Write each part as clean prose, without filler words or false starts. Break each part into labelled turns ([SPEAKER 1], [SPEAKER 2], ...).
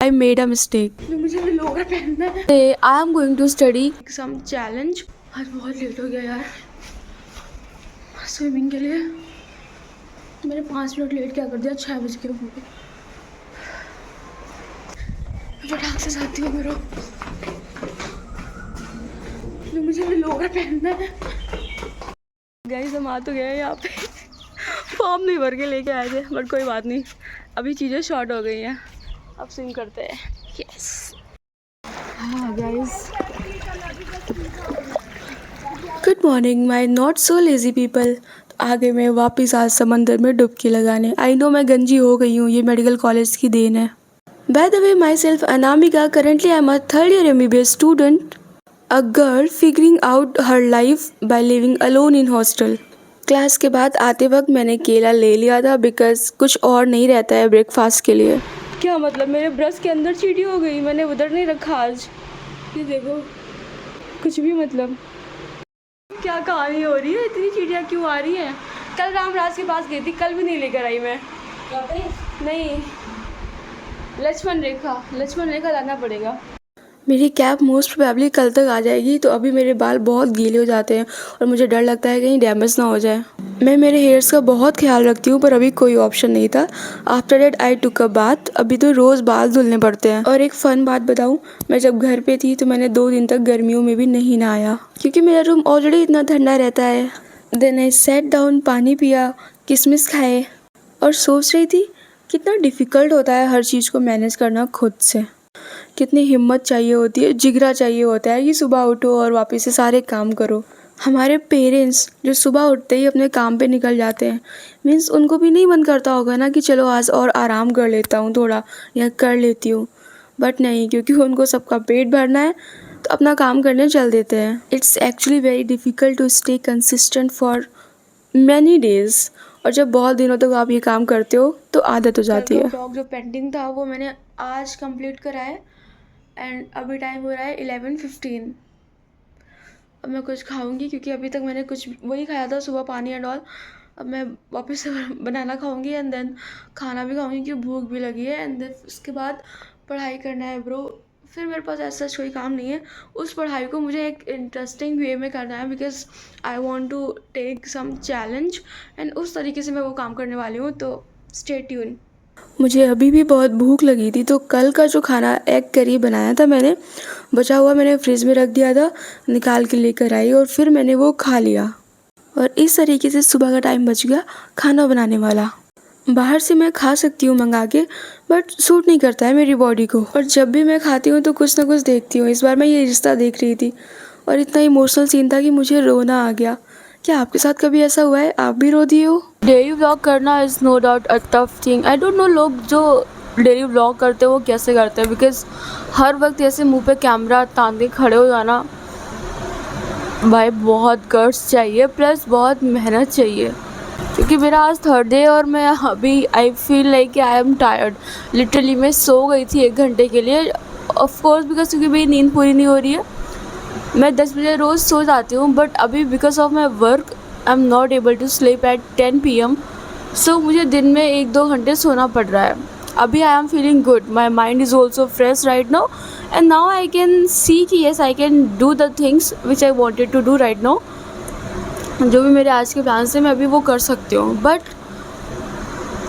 [SPEAKER 1] I made a mistake.
[SPEAKER 2] मुझे भी lower पहनना है।
[SPEAKER 1] Today I am going to study
[SPEAKER 2] some challenge. आज बहुत लेट हो गया यार स्विमिंग के लिए। मैंने 5 मिनट लेट क्या कर दिया, 6 बज के हो गए। फटाक से जाती हूँ मेरा, मुझे भी लोअर पहनना है। गाइस हम आ तो गए यहाँ पे, फॉर्म नहीं भर के लेके आए थे बट कोई बात नहीं, अभी चीज़ें शॉर्ट हो गई हैं, अब स्विम करते हैं। यस हाँ guys,
[SPEAKER 1] Good morning my not so lazy people। आगे मैं वापस आज समंदर में डुबकी लगाने। आई नो मैं गंजी हो गई हूँ, ये मेडिकल कॉलेज की देन है। By the way, myself Anamika, currently I am a third year MBBS student, a girl figuring out her life by living alone in hostel। Class के बाद आते वक्त मैंने केला ले लिया था बिकॉज कुछ और नहीं रहता है ब्रेकफास्ट के लिए।
[SPEAKER 2] क्या मतलब मेरे ब्रश के अंदर चींटी हो गई, मैंने उधर नहीं रखा आज। ये देखो कुछ भी मतलब क्या कहानी हो रही है, इतनी चींटियाँ क्यों आ रही हैं। कल रामराज के पास गई थी, कल भी नहीं लेकर आई मैं। नहीं लक्ष्मण रेखा लाना पड़ेगा।
[SPEAKER 1] मेरी कैब मोस्ट प्रोबेबली कल तक आ जाएगी, तो अभी मेरे बाल बहुत गीले हो जाते हैं और मुझे डर लगता है कहीं डैमेज ना हो जाए। मैं मेरे हेयर्स का बहुत ख्याल रखती हूँ पर अभी कोई ऑप्शन नहीं था। After that I took a bath, अभी तो रोज़ बाल धुलने पड़ते हैं। और एक फ़न बात बताऊँ, मैं जब घर पे थी तो मैंने 2 दिन तक गर्मियों में भी नहीं नहाया क्योंकि मेरा रूम ऑलरेडी इतना ठंडा रहता है। देन आई सेट डाउन, पानी पिया, किशमिश खाए और सोच रही थी कितना डिफ़िकल्ट होता है हर चीज़ को मैनेज करना खुद से। कितनी हिम्मत चाहिए होती है, जिगरा चाहिए होता है कि सुबह उठो और वापस से सारे काम करो। हमारे पेरेंट्स जो सुबह उठते ही अपने काम पे निकल जाते हैं, मीन्स उनको भी नहीं मन करता होगा ना कि चलो आज और आराम कर लेता हूँ थोड़ा या कर लेती हूँ, बट नहीं, क्योंकि उनको सबका पेट भरना है तो अपना काम करने चल देते हैं। It's actually very difficult to stay consistent for many days, और जब बहुत दिनों तक आप ये काम करते हो तो आदत हो जाती है।
[SPEAKER 2] ब्लॉग जो पेंडिंग था वो मैंने आज कंप्लीट करा है एंड अभी टाइम हो रहा है 11:15। अब मैं कुछ खाऊंगी क्योंकि अभी तक मैंने कुछ वही खाया था सुबह, पानी एंड ऑल। अब मैं वापस से बनाना खाऊंगी एंड देन खाना भी खाऊंगी क्योंकि भूख भी लगी है। एंड देन उसके बाद पढ़ाई करना है ब्रो। फिर मेरे पास ऐसा कोई काम नहीं है, उस पढ़ाई को मुझे एक इंटरेस्टिंग वे में करना है because I want to take some challenge and उस तरीके से मैं वो काम करने वाली हूँ, तो स्टे ट्यून।
[SPEAKER 1] मुझे अभी भी बहुत भूख लगी थी तो कल का जो खाना एग करी बनाया था मैंने, बचा हुआ मैंने फ्रिज में रख दिया था, निकाल के लेकर आई और फिर मैंने वो खा लिया। और इस तरीके से सुबह का टाइम बच गया खाना बनाने वाला। बाहर से मैं खा सकती हूँ मंगा के, बट सूट नहीं करता है मेरी बॉडी को। और जब भी मैं खाती हूँ तो कुछ ना कुछ देखती हूँ। इस बार मैं ये रिश्ता देख रही थी और इतना इमोशनल सीन था कि मुझे रोना आ गया। क्या आपके साथ कभी ऐसा हुआ है, आप भी रो दिए हो? डेली व्लॉग करना is no doubt a tough thing. I don't know लोग जो डेली व्लॉग करते हैं वो कैसे करते हैं, बिकॉज हर वक्त ऐसे मुंह पे कैमरा तान के खड़े हो जाना, भाई बहुत गट्स चाहिए प्लस बहुत मेहनत चाहिए। क्योंकि मेरा आज 3rd डे और मैं अभी I feel like I am tired. Literally मैं सो गई थी 1 घंटे के लिए, ऑफ कोर्स बिकॉज क्योंकि मेरी नींद पूरी नहीं हो रही है। मैं 10 बजे रोज़ सो जाती हूँ बट अभी because of my work I am not able to sleep at 10 PM। So मुझे दिन में 1-2 घंटे सोना पड़ रहा है। अभी I am feeling good, my mind is also fresh right now and now I can see कि yes I can do the things which I wanted to do right now. जो भी मेरे आज के प्लान से मैं अभी वो कर सकती हूँ, बट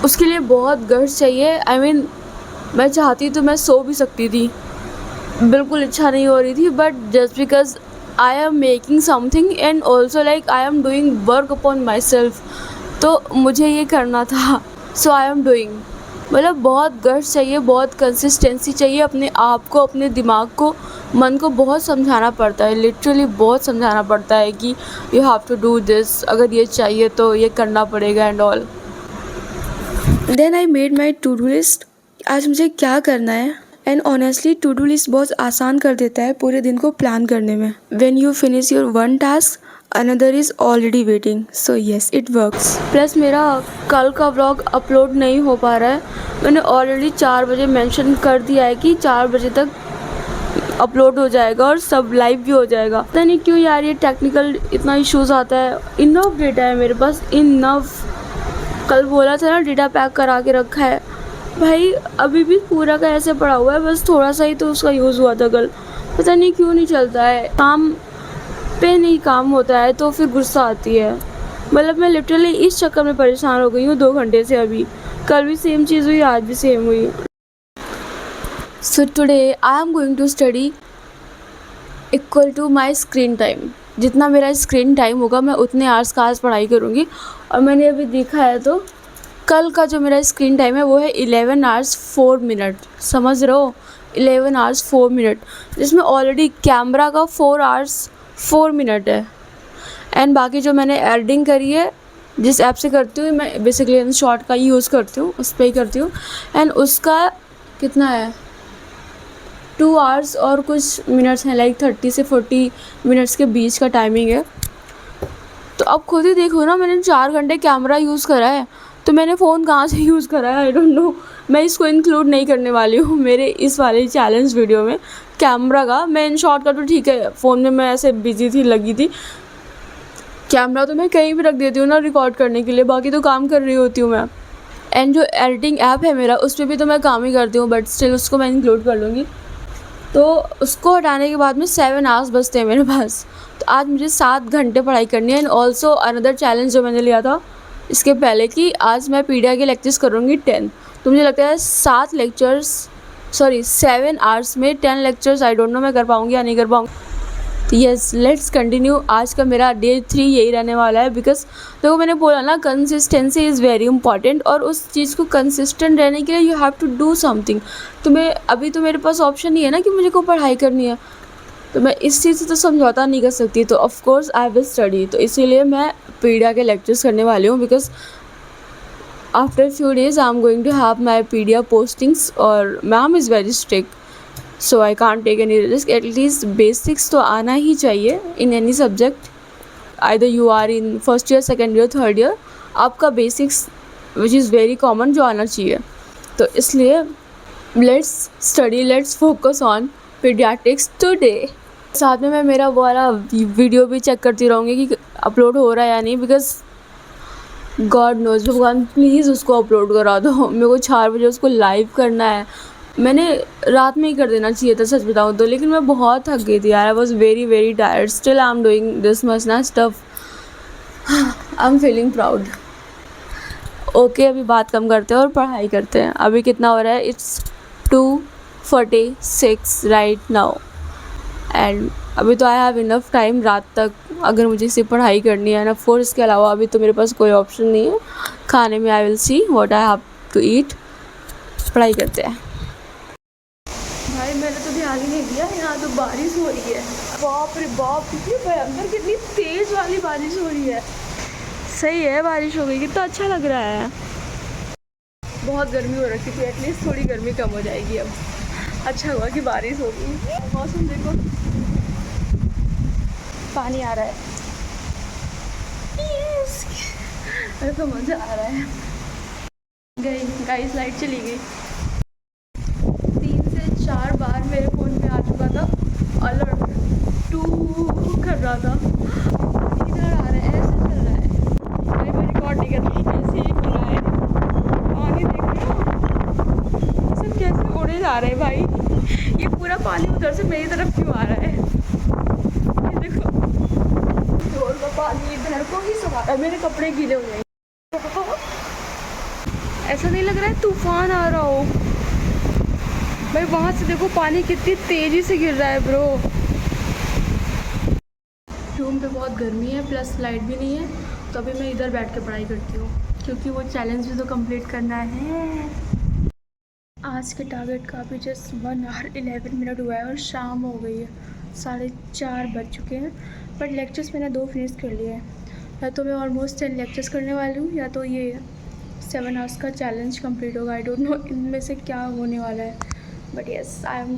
[SPEAKER 1] उसके लिए बहुत गट्स चाहिए। आई मीन मैं चाहती तो मैं सो भी सकती थी, बिल्कुल इच्छा नहीं हो रही थी, but just because I am making something and also like I am doing work upon my self, तो मुझे ये करना था, सो आई एम डूइंग। मतलब बहुत गट्स चाहिए, बहुत कंसिस्टेंसी चाहिए, अपने आप को, अपने दिमाग को, मन को बहुत समझाना पड़ता है, लिटरली बहुत समझाना पड़ता है कि you have to do this, अगर ये चाहिए तो ये करना पड़ेगा and all. Then I made my to do list, आज मुझे क्या करना है। And honestly to do list बहुत आसान कर देता है पूरे दिन को प्लान करने में। When you finish your one task another is already waiting, so yes it works. Plus मेरा कल का व्लॉग अपलोड नहीं हो पा रहा है, मैंने ऑलरेडी 4 बजे मेंशन कर दिया है कि 4 बजे तक अपलोड हो जाएगा और सब लाइव भी हो जाएगा। पता नहीं क्यों यार ये टेक्निकल इतना इश्यूज़ आता है। इनफ डेटा है मेरे पास, इनफ। कल बोला था ना डेटा पैक करा के रखा है,
[SPEAKER 2] भाई अभी भी पूरा का ऐसे पड़ा हुआ है, बस थोड़ा सा ही तो उसका यूज़ हुआ था कल। पता नहीं क्यों नहीं चलता है, काम पे नहीं काम होता है तो फिर गुस्सा आती है। मतलब मैं लिटरली इस चक्कर में परेशान हो गई हूँ 2 घंटे से। अभी कल भी सेम चीज़ हुई, आज भी सेम हुई। So today I am going to study equal to my screen time. जितना मेरा स्क्रीन टाइम होगा मैं उतने आवर्स का आज पढ़ाई करूँगी। और मैंने अभी देखा है तो कल का जो मेरा स्क्रीन टाइम है वो है 11 आवर्स 4 मिनट। समझ रहे हो, 11 आवर्स 4 मिनट, जिसमें ऑलरेडी कैमरा का 4 आवर्स 4 मिनट है। एंड बाकी जो मैंने एडिटिंग करी है जिस ऐप से करती हूँ मैं, बेसिकली InShot का ही यूज़ करती हूँ, उस पर ही करती हूँ। एंड उसका कितना है, 2 आवर्स और कुछ मिनट्स हैं, लाइक 30 से 40 मिनट्स के बीच का टाइमिंग है। तो अब खुद ही देखो ना, मैंने 4 घंटे कैमरा यूज़ करा है, तो मैंने फ़ोन कहाँ से यूज़ करा है आई डोंट नो। मैं इसको इंक्लूड नहीं करने वाली हूँ मेरे इस वाले चैलेंज वीडियो में, कैमरा का। मैं InShot का तो ठीक है, फ़ोन में मैं ऐसे बिजी थी, लगी थी। कैमरा तो मैं कहीं भी रख देती हूँ ना रिकॉर्ड करने के लिए, बाकी तो काम कर रही होती हूँ मैं। एंड जो एडिटिंग ऐप है मेरा, उस पर भी तो मैं काम ही करती हूँ, बट स्टिल उसको मैं इंक्लूड कर लूँगी। तो उसको हटाने के बाद में 7 आवर्स बचते हैं मेरे पास। तो आज मुझे 7 घंटे पढ़ाई करनी है। एंड ऑल्सो अनदर चैलेंज जो मैंने लिया था इसके पहले कि आज मैं पीडिया के लेक्चर्स करूँगी 10। तो मुझे लगता है 7 आवर्स में 10 लेक्चर्स, आई डोंट नो मैं कर पाऊँगी या नहीं कर पाऊँगी। तो येस, लेट्स कंटिन्यू। आज का मेरा डे 3 यही रहने वाला है। बिकॉज देखो मैंने बोला ना, कंसिस्टेंसी इज़ वेरी इंपॉर्टेंट, और उस चीज़ को कंसिस्टेंट रहने के लिए you have to do something. तो मैं अभी तो मेरे पास ऑप्शन नहीं है ना कि मुझे को पढ़ाई करनी है, तो मैं इस चीज़ से तो समझौता नहीं कर सकती। तो of course I will study. तो इसीलिए मैं पीडिया के लेक्चर्स करने वाली हूँ। Because after few days I am going to have my pedia postings, और ma'am is very strict, so I can't take any risk. At least basics तो आना ही चाहिए in any subject, either you are in first year, second year, third year, आपका basics which is very common जो आना चाहिए। तो इसलिए let's study, let's focus on paediatrics today. साथ में मैं मेरा वो वाला वीडियो भी चेक करती रहूँगी कि अपलोड हो रहा है या नहीं। बिकॉज गॉड नोज, भगवान प्लीज़ उसको अपलोड करा दो। मेरे को 4 बजे उसको लाइव करना है। मैंने रात में ही कर देना चाहिए था सच बताऊँ तो, लेकिन मैं बहुत थक गई थी यार। I was very very tired. Still I am doing this much ना stuff. I am feeling proud. Okay, अभी बात कम करते हैं और पढ़ाई करते हैं। अभी कितना हो रहा है, इट्स 2:46 राइट नाउ। एंड अभी तो आई हैव इनफ टाइम रात तक अगर मुझे इसे पढ़ाई करनी है ना। फोर इसके अलावा अभी तो मेरे पास कोई ऑप्शन नहीं है। खाने में I will see what I have to eat. पढ़ाई करते हैं। भाई मैंने तो ध्यान ही नहीं दिया, यहाँ तो बारिश हो रही है। बाप रे बाप, कितनी भयंकर, कितनी तेज़ वाली बारिश हो रही है। सही है, बारिश हो गई, कितना अच्छा लग रहा है। बहुत गर्मी हो रखी थी, एटलीस्ट थोड़ी गर्मी कम हो जाएगी अब। अच्छा हुआ कि बारिश हो गई। मौसम देखो, पानी आ रहा है। मेरे को मज़ा आ रहा है। गाइस लाइट चली गई। 3 से 4 बार मेरे फ़ोन में आ चुका था अलर्ट, टू कर रहा था। इधर आ रहा है, ऐसे चल रहा है। भाई मैं रिकॉर्ड नहीं कर रही, कैसे ही हो रहा है। पानी देख रहे हो, सब कैसे उड़े जा रहे हैं भाई। ये पूरा पानी उधर से मेरी तरफ क्यों आ रहा है। ये देखो, रोड का पानी इधर को ही सवा रहा है। मेरे कपड़े गीले हो गए। ऐसा नहीं लग रहा है तूफान आ रहा हो। भाई वहाँ से देखो पानी कितनी तेज़ी से गिर रहा है ब्रो। रूम पे बहुत गर्मी है, प्लस लाइट भी नहीं है, तो अभी मैं इधर बैठ के पढ़ाई करती हूँ क्योंकि वो चैलेंज भी तो कंप्लीट करना है। आज के टारगेट का अभी जस्ट 1 आवर 11 मिनट हुआ है और शाम हो गई है, 4:30 बज चुके हैं। बट लेक्चर्स मैंने 2 फिनिश कर लिए हैं। या तो मैं ऑलमोस्ट 10 लेक्चर्स करने वाली हूँ, या तो ये 7 आवर्स का चैलेंज कंप्लीट होगा। आई डोंट नो इनमें से क्या होने वाला है, but yes I am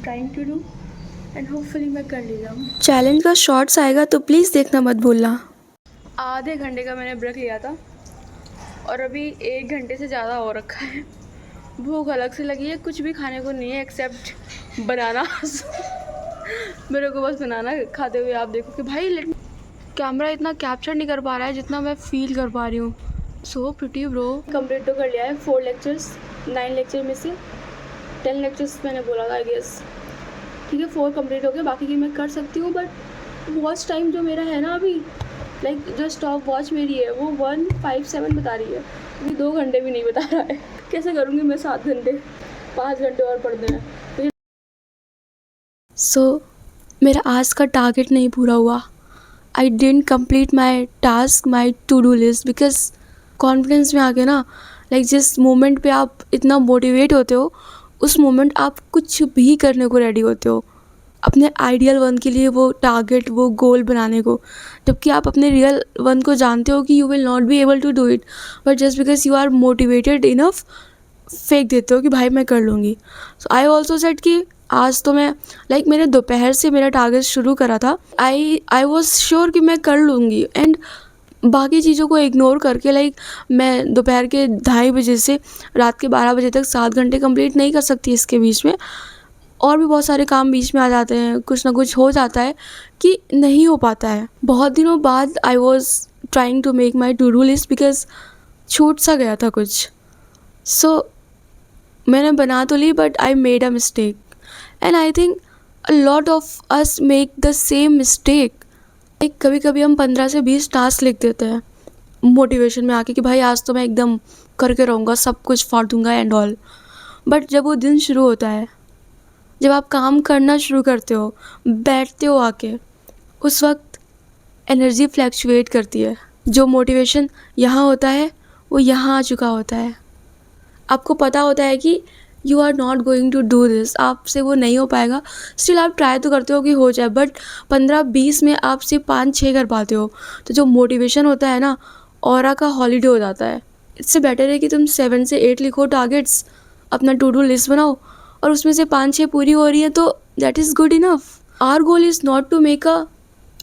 [SPEAKER 2] trying to do and hopefully मैं कर ले जाऊँ।
[SPEAKER 1] चैलेंज का शॉर्ट्स आएगा तो प्लीज़ देखना मत भूलना।
[SPEAKER 2] आधे घंटे का मैंने ब्रेक लिया था और अभी 1 घंटे से ज़्यादा हो रखा है। भूख अलग से लगी है, कुछ भी खाने को नहीं है एक्सेप्ट बनाना। मेरे को बस बनाना खाते हुए आप देखो कि भाई कैमरा इतना कैप्चर नहीं कर पा रहा है जितना मैं फील कर पा रही हूँ। So pretty bro. कंप्लीट तो कर लिया है 4 लेक्चर्स 9 लेक्चर में से 10 लेक्चर्स मैंने बोला था आई गेस, ठीक है 4 कंप्लीट हो गए, बाकी की मैं कर सकती हूँ। बट वॉच टाइम जो मेरा है ना अभी, लाइक जो स्टॉप वॉच मेरी है वो 1:57 बता रही है, क्योंकि 2 घंटे भी नहीं बता रहा है। कैसे करूँगी मैं 7 घंटे, 5 घंटे और पढ़ने हैं। सो मेरा आज का टारगेट नहीं पूरा हुआ। I didn't complete my task, my to do list, because confidence में आके ना, लाइक जिस मोमेंट पे आप इतना मोटिवेट होते हो, उस मोमेंट आप कुछ भी करने को रेडी होते हो अपने आइडियल वन के लिए, वो टारगेट, वो गोल बनाने को। जबकि आप अपने रियल वन को जानते हो कि you will not be able to do it, but just because you are motivated enough फेंक देते हो कि भाई मैं कर लूँगी। सो आई ऑल्सो सेट कि आज तो मैं, लाइक मैंने दोपहर से मेरा टारगेट शुरू करा था। आई वॉज श्योर कि मैं कर लूँगी, एंड बाकी चीज़ों को इग्नोर करके, लाइक मैं दोपहर के 2:30 बजे से रात के 12 बजे तक 7 घंटे कंप्लीट नहीं कर सकती। इसके बीच में और भी बहुत सारे काम बीच में आ जाते हैं, कुछ ना कुछ हो जाता है कि नहीं हो पाता है। बहुत दिनों बाद I was trying to make my to do list, because छूट सा गया था कुछ। सो मैंने बना तो ली, but I made a mistake, and I think a lot of us make the same mistake. एक कभी कभी हम 15 से 20 टास्क लिख देते हैं मोटिवेशन में आके कि भाई आज तो मैं एकदम करके रहूँगा, सब कुछ फाड़ दूँगा एंड ऑल। बट जब वो दिन शुरू होता है, जब आप काम करना शुरू करते हो, बैठते हो आके, उस वक्त एनर्जी फ्लैक्चुएट करती है। जो मोटिवेशन यहाँ होता है वो यहाँ आ चुका होता है। आपको पता होता है कि you are not going to do this, आपसे वो नहीं हो पाएगा। स्टिल आप ट्राई तो करते हो कि हो जाए, बट 15-20 में आप सिर्फ 5-6 कर पाते हो। तो जो मोटिवेशन होता है ना, ऑरा का हॉलीडे हो जाता है। इससे बेटर है कि तुम 7 से 8 लिखो टारगेट्स, अपना टू डू लिस्ट बनाओ, और उसमें से 5-6 पूरी हो रही है तो that is good enough. Our goal is not to make a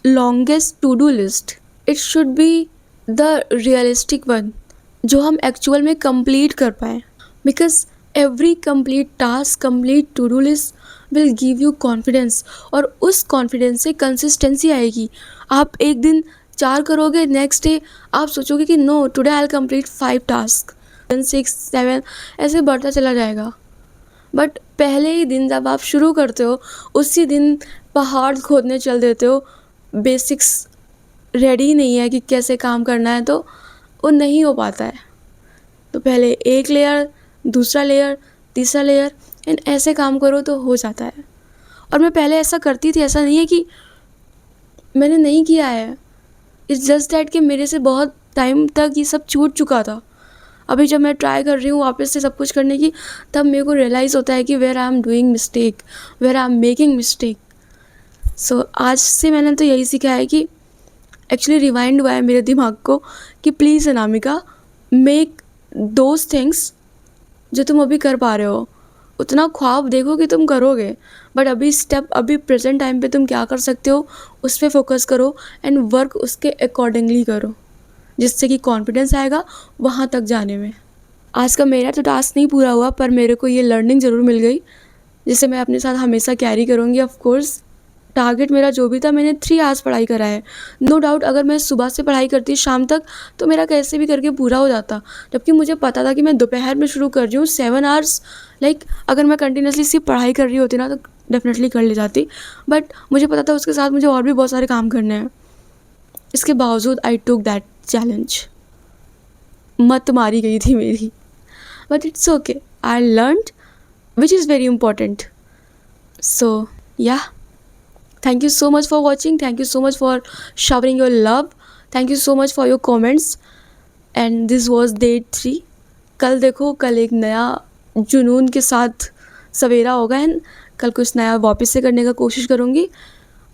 [SPEAKER 2] longest to do list, it should be the realistic one, जो हम एक्चुअल में कंप्लीट कर पाएँ। Because every complete task, complete to do list will give you confidence, और उस confidence से consistency आएगी। आप एक दिन 4 करोगे, नेक्स्ट डे आप सोचोगे कि no today I will complete 5 task, 6, 7 ऐसे बढ़ता चला जाएगा। बट पहले ही दिन जब आप शुरू करते हो, उसी दिन पहाड़ खोदने चल देते हो, बेसिक्स रेडी नहीं है कि कैसे काम करना है, तो वो नहीं हो पाता है। तो पहले एक लेयर, दूसरा लेयर, तीसरा लेयर, एंड ऐसे काम करो तो हो जाता है। और मैं पहले ऐसा करती थी, ऐसा नहीं है कि मैंने नहीं किया है, इट्स जस्ट दैट कि मेरे से बहुत टाइम तक ये सब छूट चुका था। अभी जब मैं ट्राई कर रही हूँ वापस से सब कुछ करने की, तब मेरे को रियलाइज़ होता है कि where I am doing mistake, where I am making mistake. So आज से मैंने तो यही सीखा है कि एक्चुअली रिवाइंड हुआ है मेरे दिमाग को कि please Anamika, make those things जो तुम अभी कर पा रहे हो, उतना ख्वाब देखो कि तुम करोगे, बट अभी स्टेप, अभी प्रेजेंट टाइम पे तुम क्या कर सकते हो उस पर फोकस करो, एंड वर्क उसके अकॉर्डिंगली करो, जिससे कि कॉन्फिडेंस आएगा वहाँ तक जाने में। आज का मेरा तो टास्क नहीं पूरा हुआ, पर मेरे को ये लर्निंग ज़रूर मिल गई, जिसे मैं अपने साथ हमेशा कैरी करूँगी। ऑफ कोर्स टारगेट मेरा जो भी था, मैंने 3 आवर्स पढ़ाई करा है। नो डाउट अगर मैं सुबह से पढ़ाई करती शाम तक तो मेरा कैसे भी करके पूरा हो जाता, जबकि मुझे पता था कि मैं दोपहर में शुरू कर रही हूँ 7 आवर्स। लाइक अगर मैं कंटिन्यूसली सिर्फ पढ़ाई कर रही होती ना तो डेफिनेटली कर ले जाती, बट मुझे पता था उसके साथ मुझे और भी बहुत सारे काम करने हैं। इसके बावजूद आई टुक दैट चैलेंज। मत मारी गई थी मेरी, but it's okay, I learned, which is very important. So yeah, thank you so much for watching, thank you so much for showering your love, thank you so much for your comments, and this was day 3। कल देखो, कल एक नया जुनून के साथ सवेरा होगा, and कल कुछ नया वापस से करने का कोशिश करूँगी।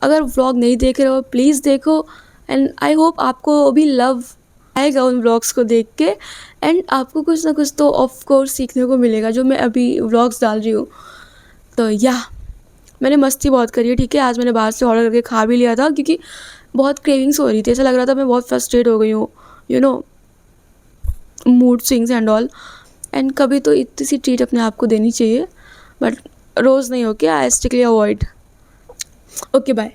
[SPEAKER 2] अगर व्लॉग नहीं देख रहे हो प्लीज़ देखो, एंड आई होप आपको भी लव आएगा उन व्लॉग्स को देख के, एंड आपको कुछ ना कुछ तो ऑफ कोर्स सीखने को मिलेगा जो मैं अभी व्लॉग्स डाल रही हूँ। तो या, मैंने मस्ती बहुत करी है, ठीक है। आज मैंने बाहर से ऑर्डर करके खा भी लिया था, क्योंकि बहुत क्रेविंग्स हो रही थी, ऐसा लग रहा था मैं बहुत फ्रस्ट्रेट हो गई हूँ, you know, mood swings and all. And कभी तो इतनी सी ट्रीट अपने आप को देनी चाहिए, बट रोज़ नहीं हो के I strictly avoid. Okay bye,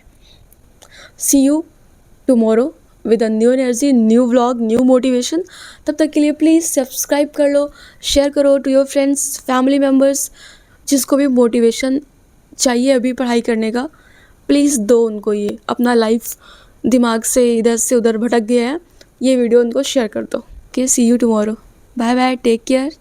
[SPEAKER 2] see you tomorrow
[SPEAKER 1] with a new energy, new vlog, new motivation. तब तक के लिए प्लीज़ सब्सक्राइब कर लो, शेयर करो to your friends, family members, जिसको भी मोटिवेशन चाहिए अभी पढ़ाई करने का, प्लीज़ दो उनको ये। अपना लाइफ दिमाग से इधर से उधर भटक गया है, ये वीडियो उनको शेयर कर दो। Okay, see you tomorrow. Bye bye, take care.